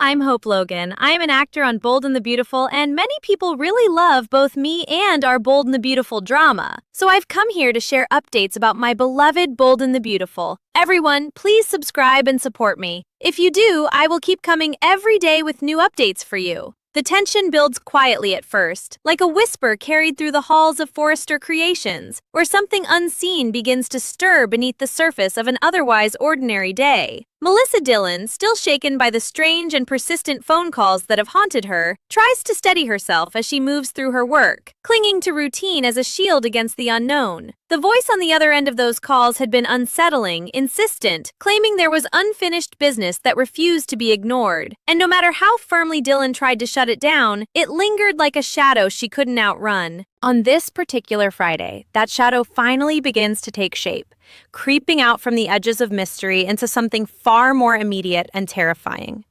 I'm Hope Logan. I'm an actor on Bold and the Beautiful, and many people really love both me and our Bold and the Beautiful drama. So I've come here to share updates about my beloved Bold and the Beautiful. Everyone, please subscribe and support me. If you do, I will keep coming every day with new updates for you. The tension builds quietly at first, like a whisper carried through the halls of Forrester Creations, where something unseen begins to stir beneath the surface of an otherwise ordinary day. Melissa Dillon, still shaken by the strange and persistent phone calls that have haunted her, tries to steady herself as she moves through her work, clinging to routine as a shield against the unknown. The voice on the other end of those calls had been unsettling, insistent, claiming there was unfinished business that refused to be ignored. And no matter how firmly Dillon tried to shut it down, it lingered like a shadow she couldn't outrun. On this particular Friday, that shadow finally begins to take shape, creeping out from the edges of mystery into something far more immediate and terrifying.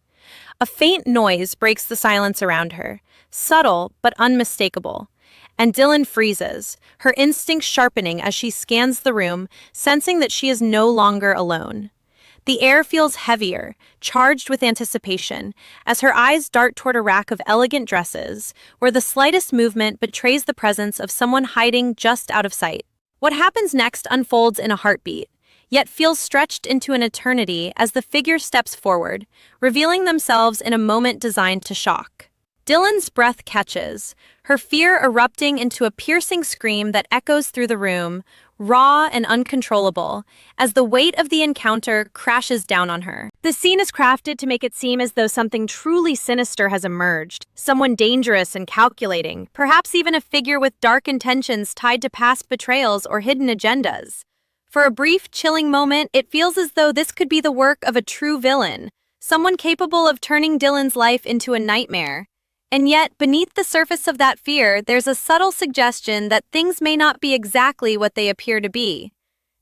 A faint noise breaks the silence around her, subtle but unmistakable. And Dillon freezes, her instincts sharpening as she scans the room, sensing that she is no longer alone. The air feels heavier, charged with anticipation, as her eyes dart toward a rack of elegant dresses, where the slightest movement betrays the presence of someone hiding just out of sight. What happens next unfolds in a heartbeat, yet feels stretched into an eternity as the figure steps forward, revealing themselves in a moment designed to shock. Dillon's breath catches, her fear erupting into a piercing scream that echoes through the room, raw and uncontrollable, as the weight of the encounter crashes down on her. The scene is crafted to make it seem as though something truly sinister has emerged, someone dangerous and calculating, perhaps even a figure with dark intentions tied to past betrayals or hidden agendas. For a brief, chilling moment, it feels as though this could be the work of a true villain, someone capable of turning Dillon's life into a nightmare. And yet, beneath the surface of that fear, there's a subtle suggestion that things may not be exactly what they appear to be.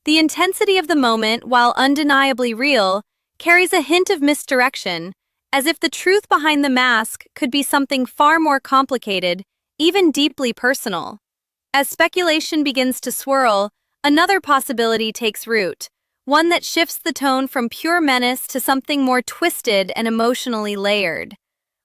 The intensity of the moment, while undeniably real, carries a hint of misdirection, as if the truth behind the mask could be something far more complicated, even deeply personal. As speculation begins to swirl, another possibility takes root, one that shifts the tone from pure menace to something more twisted and emotionally layered.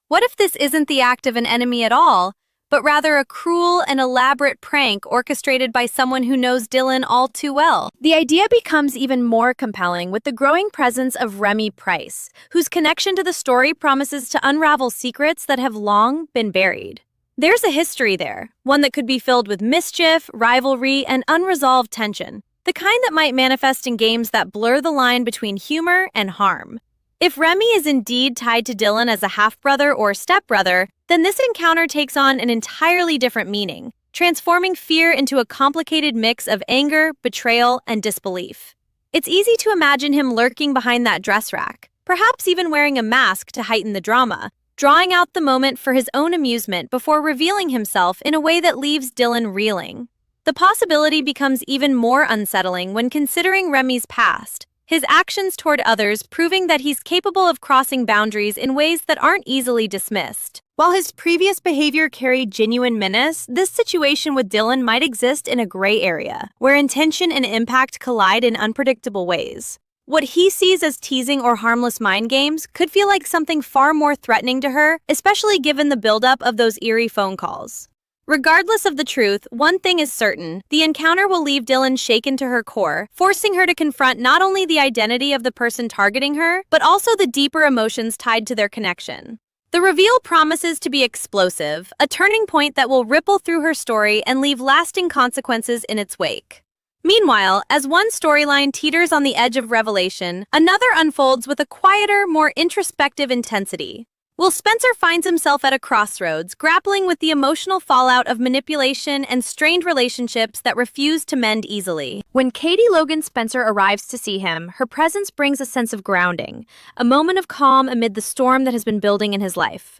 What if this isn't the act of an enemy at all, but rather a cruel and elaborate prank orchestrated by someone who knows Dillon all too well? The idea becomes even more compelling with the growing presence of Remy Price, whose connection to the story promises to unravel secrets that have long been buried. There's a history there, one that could be filled with mischief, rivalry, and unresolved tension, the kind that might manifest in games that blur the line between humor and harm. If Remy is indeed tied to Dillon as a half-brother or stepbrother, then this encounter takes on an entirely different meaning, transforming fear into a complicated mix of anger, betrayal, and disbelief. It's easy to imagine him lurking behind that dress rack, perhaps even wearing a mask to heighten the drama, drawing out the moment for his own amusement before revealing himself in a way that leaves Dillon reeling. The possibility becomes even more unsettling when considering Remy's past, his actions toward others proving that he's capable of crossing boundaries in ways that aren't easily dismissed. While his previous behavior carried genuine menace, this situation with Dillon might exist in a gray area, where intention and impact collide in unpredictable ways. What he sees as teasing or harmless mind games could feel like something far more threatening to her, especially given the buildup of those eerie phone calls. Regardless of the truth, one thing is certain: the encounter will leave Dillon shaken to her core, forcing her to confront not only the identity of the person targeting her, but also the deeper emotions tied to their connection. The reveal promises to be explosive, a turning point that will ripple through her story and leave lasting consequences in its wake. Meanwhile, as one storyline teeters on the edge of revelation, another unfolds with a quieter, more introspective intensity. Will Spencer finds himself at a crossroads, grappling with the emotional fallout of manipulation and strained relationships that refuse to mend easily. When Katie Logan Spencer arrives to see him, her presence brings a sense of grounding, a moment of calm amid the storm that has been building in his life.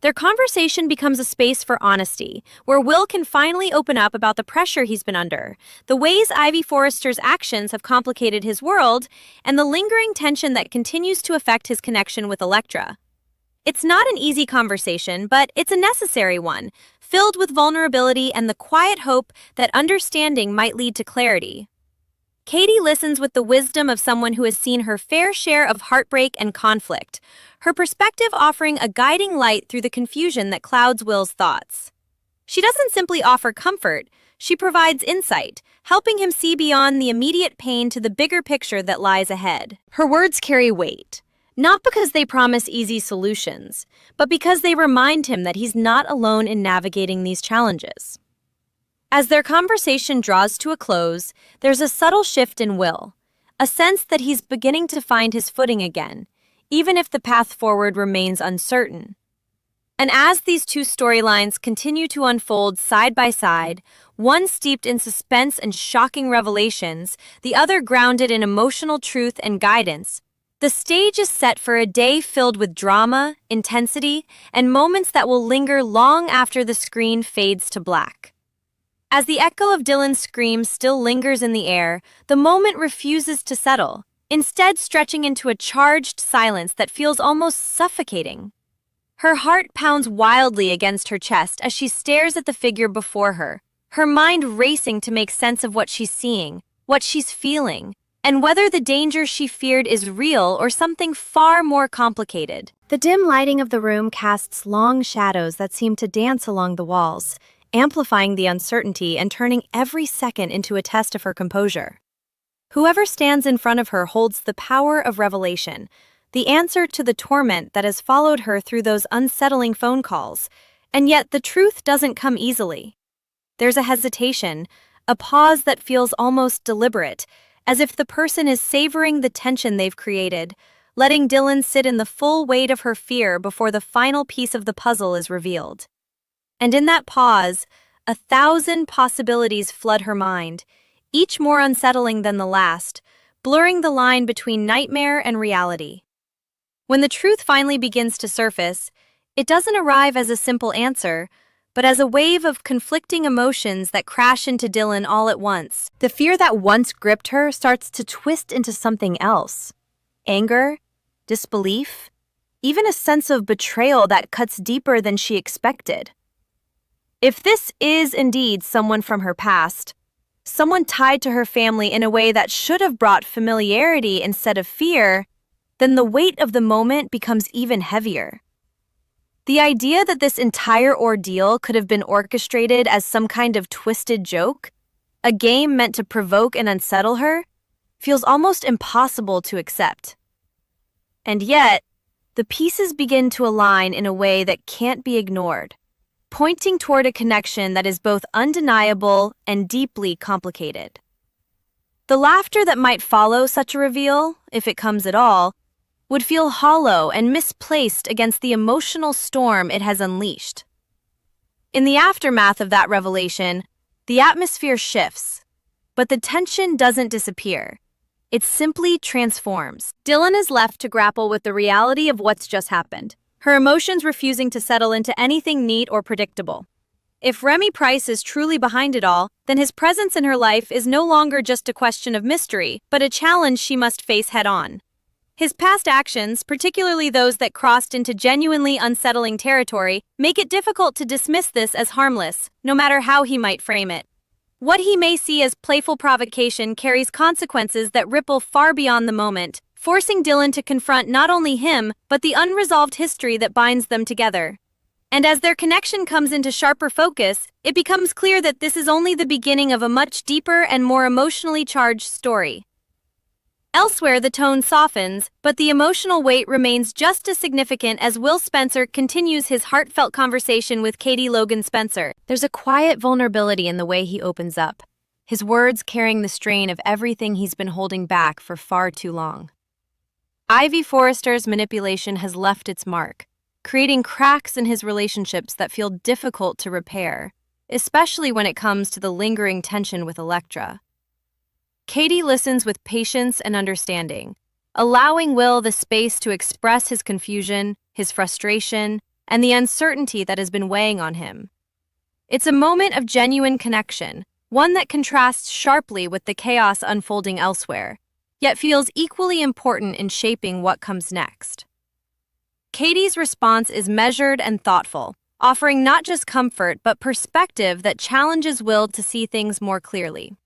Their conversation becomes a space for honesty, where Will can finally open up about the pressure he's been under, the ways Ivy Forrester's actions have complicated his world, and the lingering tension that continues to affect his connection with Elektra. It's not an easy conversation, but it's a necessary one, filled with vulnerability and the quiet hope that understanding might lead to clarity. Katie listens with the wisdom of someone who has seen her fair share of heartbreak and conflict, her perspective offering a guiding light through the confusion that clouds Will's thoughts. She doesn't simply offer comfort, she provides insight, helping him see beyond the immediate pain to the bigger picture that lies ahead. Her words carry weight, not because they promise easy solutions, but because they remind him that he's not alone in navigating these challenges. As their conversation draws to a close, there's a subtle shift in Will, a sense that he's beginning to find his footing again, even if the path forward remains uncertain. And as these two storylines continue to unfold side by side, one steeped in suspense and shocking revelations, the other grounded in emotional truth and guidance, the stage is set for a day filled with drama, intensity, and moments that will linger long after the screen fades to black. As the echo of Dylan's scream still lingers in the air, the moment refuses to settle, instead stretching into a charged silence that feels almost suffocating. Her heart pounds wildly against her chest as she stares at the figure before her, her mind racing to make sense of what she's seeing, what she's feeling, and whether the danger she feared is real or something far more complicated. The dim lighting of the room casts long shadows that seem to dance along the walls, amplifying the uncertainty and turning every second into a test of her composure. Whoever stands in front of her holds the power of revelation, the answer to the torment that has followed her through those unsettling phone calls, and yet the truth doesn't come easily. There's a hesitation, a pause that feels almost deliberate, as if the person is savoring the tension they've created, letting Dylan sit in the full weight of her fear before the final piece of the puzzle is revealed. And in that pause, 1,000 possibilities flood her mind, each more unsettling than the last, blurring the line between nightmare and reality. When the truth finally begins to surface, it doesn't arrive as a simple answer, but as a wave of conflicting emotions that crash into Dylan all at once. The fear that once gripped her starts to twist into something else. Anger, disbelief, even a sense of betrayal that cuts deeper than she expected. If this is indeed someone from her past, someone tied to her family in a way that should have brought familiarity instead of fear, then the weight of the moment becomes even heavier. The idea that this entire ordeal could have been orchestrated as some kind of twisted joke, a game meant to provoke and unsettle her, feels almost impossible to accept. And yet, the pieces begin to align in a way that can't be ignored, pointing toward a connection that is both undeniable and deeply complicated. The laughter that might follow such a reveal, if it comes at all, would feel hollow and misplaced against the emotional storm it has unleashed. In the aftermath of that revelation, the atmosphere shifts, but the tension doesn't disappear. It simply transforms. Dylan is left to grapple with the reality of what's just happened, her emotions refusing to settle into anything neat or predictable. If Remy Price is truly behind it all, then his presence in her life is no longer just a question of mystery, but a challenge she must face head-on. His past actions, particularly those that crossed into genuinely unsettling territory, make it difficult to dismiss this as harmless, no matter how he might frame it. What he may see as playful provocation carries consequences that ripple far beyond the moment, forcing Dylan to confront not only him, but the unresolved history that binds them together. And as their connection comes into sharper focus, it becomes clear that this is only the beginning of a much deeper and more emotionally charged story. Elsewhere, the tone softens, but the emotional weight remains just as significant as Will Spencer continues his heartfelt conversation with Katie Logan Spencer. There's a quiet vulnerability in the way he opens up, his words carrying the strain of everything he's been holding back for far too long. Ivy Forrester's manipulation has left its mark, creating cracks in his relationships that feel difficult to repair, especially when it comes to the lingering tension with Elektra. Katie listens with patience and understanding, allowing Will the space to express his confusion, his frustration, and the uncertainty that has been weighing on him. It's a moment of genuine connection, one that contrasts sharply with the chaos unfolding elsewhere, yet feels equally important in shaping what comes next. Katie's response is measured and thoughtful, offering not just comfort but perspective that challenges Will to see things more clearly.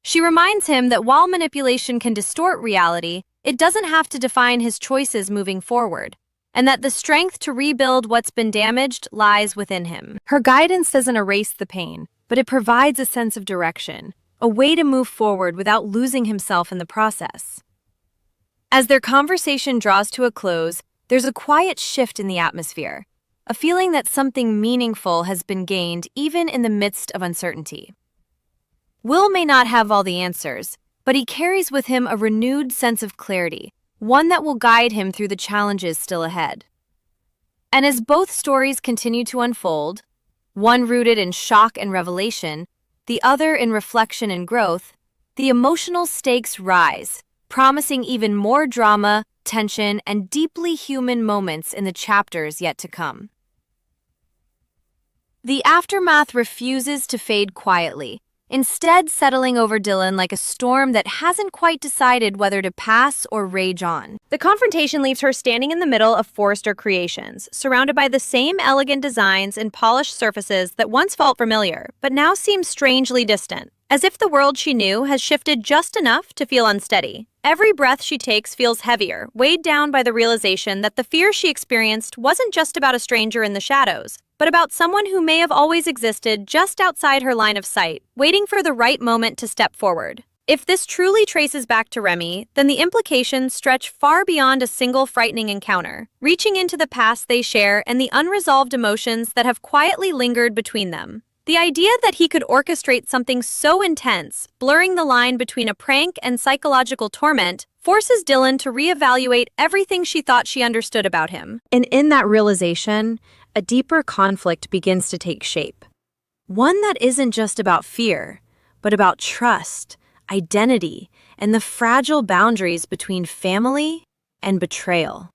She reminds him that while manipulation can distort reality, it doesn't have to define his choices moving forward, and that the strength to rebuild what's been damaged lies within him. Her guidance doesn't erase the pain, but it provides a sense of direction, a way to move forward without losing himself in the process. As their conversation draws to a close, there's a quiet shift in the atmosphere, a feeling that something meaningful has been gained even in the midst of uncertainty. Will may not have all the answers, but he carries with him a renewed sense of clarity, one that will guide him through the challenges still ahead. And as both stories continue to unfold, one rooted in shock and revelation, the other in reflection and growth, the emotional stakes rise, promising even more drama, tension, and deeply human moments in the chapters yet to come. The aftermath refuses to fade quietly, instead settling over Dylan like a storm that hasn't quite decided whether to pass or rage on. The confrontation leaves her standing in the middle of Forrester creations, surrounded by the same elegant designs and polished surfaces that once felt familiar, but now seem strangely distant, as if the world she knew has shifted just enough to feel unsteady. Every breath she takes feels heavier, weighed down by the realization that the fear she experienced wasn't just about a stranger in the shadows, but about someone who may have always existed just outside her line of sight, waiting for the right moment to step forward. If this truly traces back to Remy, then the implications stretch far beyond a single frightening encounter, reaching into the past they share and the unresolved emotions that have quietly lingered between them. The idea that he could orchestrate something so intense, blurring the line between a prank and psychological torment, forces Dylan to reevaluate everything she thought she understood about him. And in that realization, a deeper conflict begins to take shape. One that isn't just about fear, but about trust, identity, and the fragile boundaries between family and betrayal.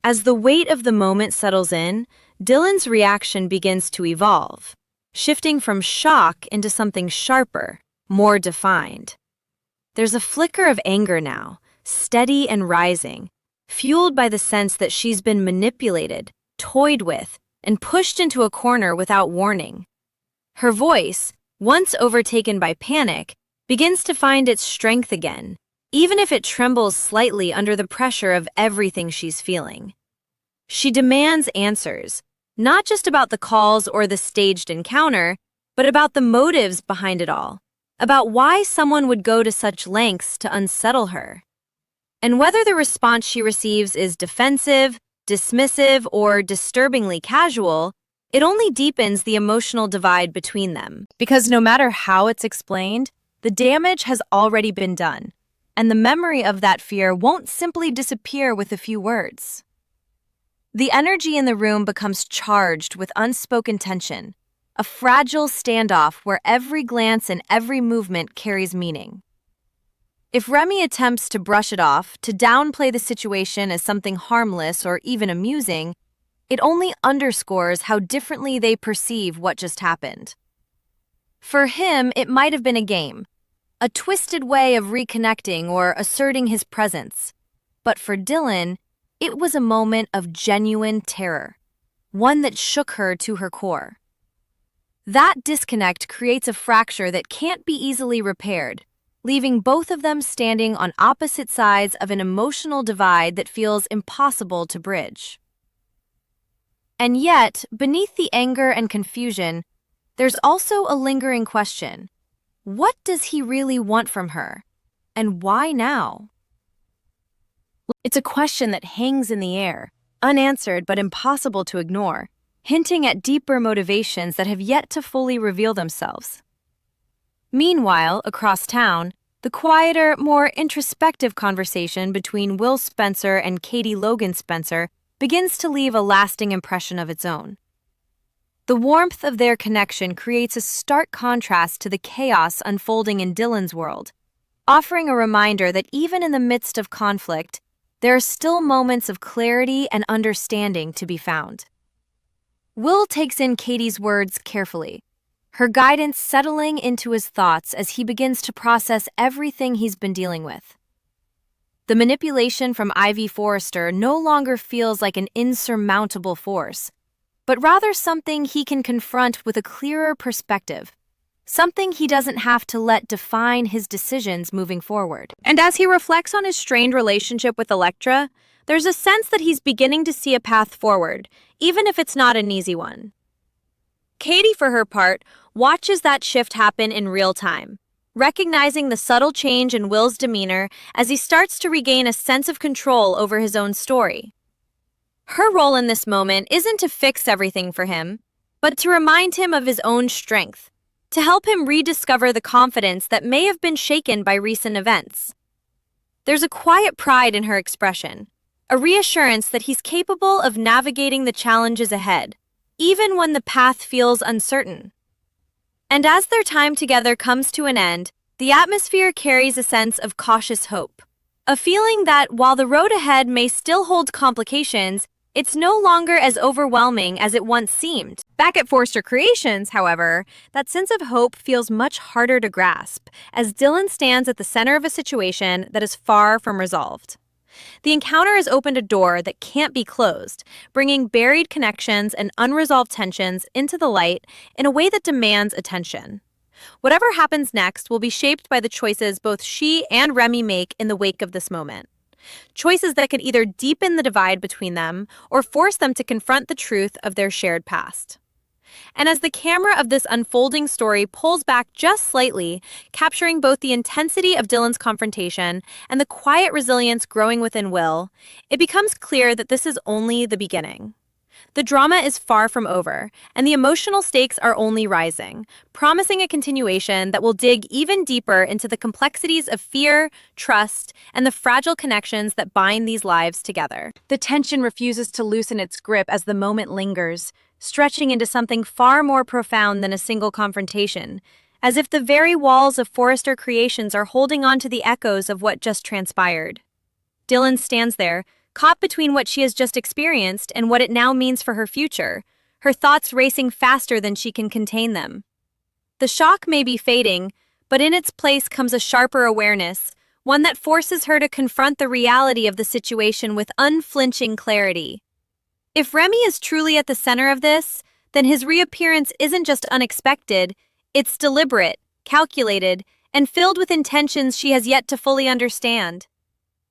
As the weight of the moment settles in, Dylan's reaction begins to evolve, shifting from shock into something sharper, more defined. There's a flicker of anger now, steady and rising, fueled by the sense that she's been manipulated, toyed with, and pushed into a corner without warning. Her voice, once overtaken by panic, begins to find its strength again, even if it trembles slightly under the pressure of everything she's feeling. She demands answers, not just about the calls or the staged encounter, but about the motives behind it all, about why someone would go to such lengths to unsettle her. And whether the response she receives is defensive, dismissive, or disturbingly casual, it only deepens the emotional divide between them. Because no matter how it's explained, the damage has already been done, and the memory of that fear won't simply disappear with a few words. The energy in the room becomes charged with unspoken tension, a fragile standoff where every glance and every movement carries meaning. If Remy attempts to brush it off, to downplay the situation as something harmless or even amusing, it only underscores how differently they perceive what just happened. For him, it might have been a game, a twisted way of reconnecting or asserting his presence. But for Dylan, it was a moment of genuine terror, one that shook her to her core. That disconnect creates a fracture that can't be easily repaired, leaving both of them standing on opposite sides of an emotional divide that feels impossible to bridge. And yet, beneath the anger and confusion, there's also a lingering question. What does he really want from her? And why now? It's a question that hangs in the air, unanswered but impossible to ignore, hinting at deeper motivations that have yet to fully reveal themselves. Meanwhile, across town, the quieter, more introspective conversation between Will Spencer and Katie Logan Spencer begins to leave a lasting impression of its own. The warmth of their connection creates a stark contrast to the chaos unfolding in Dylan's world, offering a reminder that even in the midst of conflict, there are still moments of clarity and understanding to be found. Will takes in Katie's words carefully, her guidance settling into his thoughts as he begins to process everything he's been dealing with. The manipulation from Ivy Forrester no longer feels like an insurmountable force, but rather something he can confront with a clearer perspective, something he doesn't have to let define his decisions moving forward. And as he reflects on his strained relationship with Elektra, there's a sense that he's beginning to see a path forward, even if it's not an easy one. Katie, for her part, watches that shift happen in real time, recognizing the subtle change in Will's demeanor as he starts to regain a sense of control over his own story. Her role in this moment isn't to fix everything for him, but to remind him of his own strength, to help him rediscover the confidence that may have been shaken by recent events. There's a quiet pride in her expression, a reassurance that he's capable of navigating the challenges ahead, even when the path feels uncertain. And as their time together comes to an end, the atmosphere carries a sense of cautious hope, a feeling that while the road ahead may still hold complications, it's no longer as overwhelming as it once seemed. Back at Forrester Creations, however, that sense of hope feels much harder to grasp, as Dylan stands at the center of a situation that is far from resolved. The encounter has opened a door that can't be closed, bringing buried connections and unresolved tensions into the light in a way that demands attention. Whatever happens next will be shaped by the choices both she and Remy make in the wake of this moment. Choices that could either deepen the divide between them or force them to confront the truth of their shared past. And as the camera of this unfolding story pulls back just slightly, capturing both the intensity of Dylan's confrontation and the quiet resilience growing within Will, it becomes clear that this is only the beginning. The drama is far from over, and the emotional stakes are only rising, promising a continuation that will dig even deeper into the complexities of fear, trust, and the fragile connections that bind these lives together. The tension refuses to loosen its grip as the moment lingers, stretching into something far more profound than a single confrontation, as if the very walls of Forrester Creations are holding on to the echoes of what just transpired. Dylan stands there, caught between what she has just experienced and what it now means for her future, her thoughts racing faster than she can contain them. The shock may be fading, but in its place comes a sharper awareness, one that forces her to confront the reality of the situation with unflinching clarity. If Remy is truly at the center of this, then his reappearance isn't just unexpected, it's deliberate, calculated, and filled with intentions she has yet to fully understand.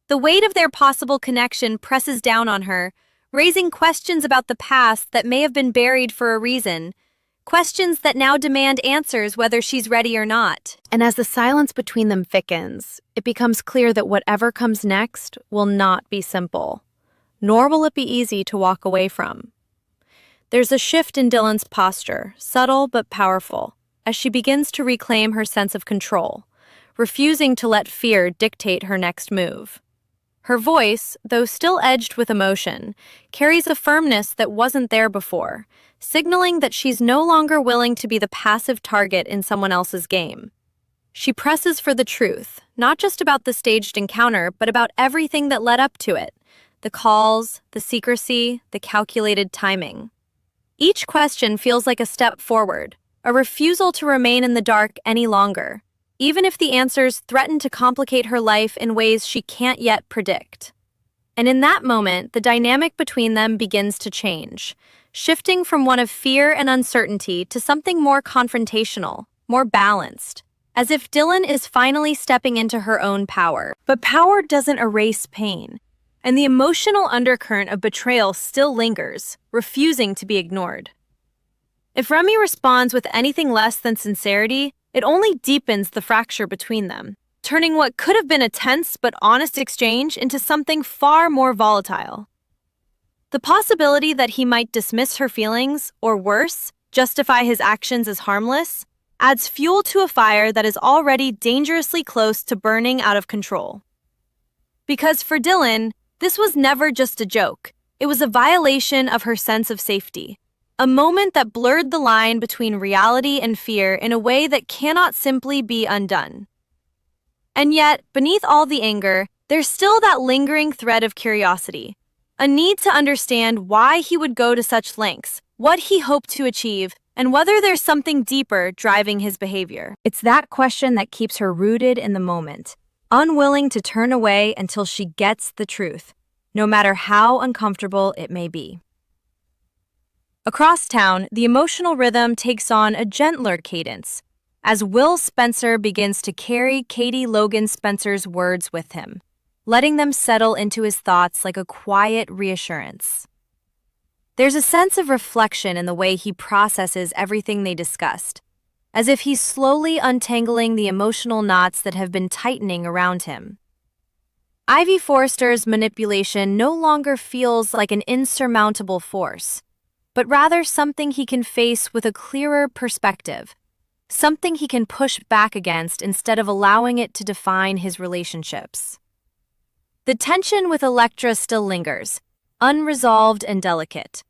The weight of their possible connection presses down on her, raising questions about the past that may have been buried for a reason, questions that now demand answers whether she's ready or not. And as the silence between them thickens, it becomes clear that whatever comes next will not be simple, nor will it be easy to walk away from. There's a shift in Dylan's posture, subtle but powerful, as she begins to reclaim her sense of control, refusing to let fear dictate her next move. Her voice, though still edged with emotion, carries a firmness that wasn't there before, signaling that she's no longer willing to be the passive target in someone else's game. She presses for the truth, not just about the staged encounter, but about everything that led up to it: the calls, the secrecy, the calculated timing. Each question feels like a step forward, a refusal to remain in the dark any longer, even if the answers threaten to complicate her life in ways she can't yet predict. And in that moment, the dynamic between them begins to change, shifting from one of fear and uncertainty to something more confrontational, more balanced, as if Dylan is finally stepping into her own power. But power doesn't erase pain, and the emotional undercurrent of betrayal still lingers, refusing to be ignored. If Remy responds with anything less than sincerity, it only deepens the fracture between them, turning what could have been a tense but honest exchange into something far more volatile. The possibility that he might dismiss her feelings, or worse, justify his actions as harmless, adds fuel to a fire that is already dangerously close to burning out of control. Because for Dylan, this was never just a joke. It was a violation of her sense of safety. A moment that blurred the line between reality and fear in a way that cannot simply be undone. And yet, beneath all the anger, there's still that lingering thread of curiosity, a need to understand why he would go to such lengths, what he hoped to achieve, and whether there's something deeper driving his behavior. It's that question that keeps her rooted in the moment, unwilling to turn away until she gets the truth, no matter how uncomfortable it may be. Across town, the emotional rhythm takes on a gentler cadence, as Will Spencer begins to carry Katie Logan Spencer's words with him, letting them settle into his thoughts like a quiet reassurance. There's a sense of reflection in the way he processes everything they discussed, as if he's slowly untangling the emotional knots that have been tightening around him. Ivy Forrester's manipulation no longer feels like an insurmountable force, but rather something he can face with a clearer perspective, something he can push back against instead of allowing it to define his relationships. The tension with Elektra still lingers, unresolved and delicate,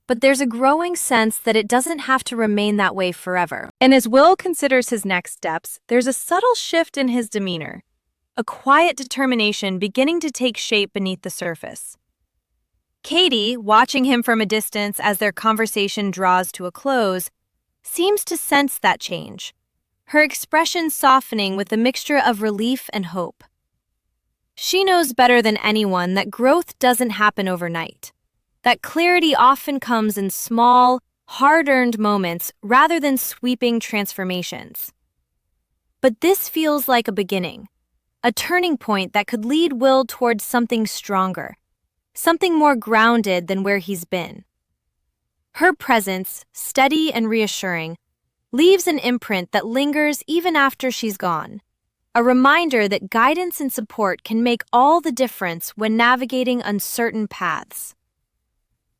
but there's a growing sense that it doesn't have to remain that way forever. And as Will considers his next steps, there's a subtle shift in his demeanor, a quiet determination beginning to take shape beneath the surface. Katie, watching him from a distance as their conversation draws to a close, seems to sense that change, her expression softening with a mixture of relief and hope. She knows better than anyone that growth doesn't happen overnight, that clarity often comes in small, hard-earned moments rather than sweeping transformations. But this feels like a beginning, a turning point that could lead Will towards something stronger, something more grounded than where he's been. Her presence, steady and reassuring, leaves an imprint that lingers even after she's gone, a reminder that guidance and support can make all the difference when navigating uncertain paths.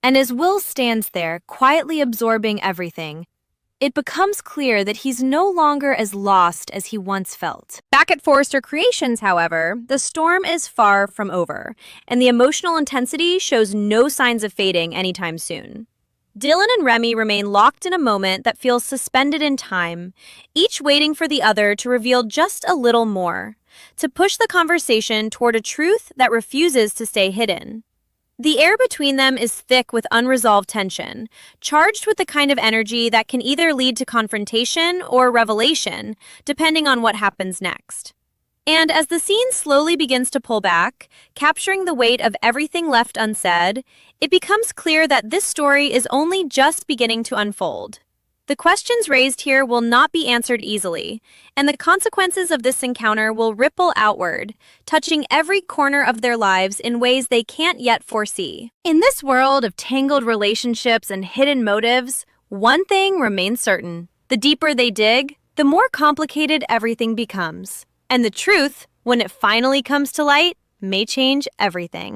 And as Will stands there, quietly absorbing everything, it becomes clear that he's no longer as lost as he once felt. Back at Forrester Creations, however, the storm is far from over, and the emotional intensity shows no signs of fading anytime soon. Dylan and Remy remain locked in a moment that feels suspended in time, each waiting for the other to reveal just a little more, to push the conversation toward a truth that refuses to stay hidden. The air between them is thick with unresolved tension, charged with the kind of energy that can either lead to confrontation or revelation, depending on what happens next. And as the scene slowly begins to pull back, capturing the weight of everything left unsaid, it becomes clear that this story is only just beginning to unfold. The questions raised here will not be answered easily, and the consequences of this encounter will ripple outward, touching every corner of their lives in ways they can't yet foresee. In this world of tangled relationships and hidden motives, one thing remains certain. The deeper they dig, the more complicated everything becomes. And the truth, when it finally comes to light, may change everything.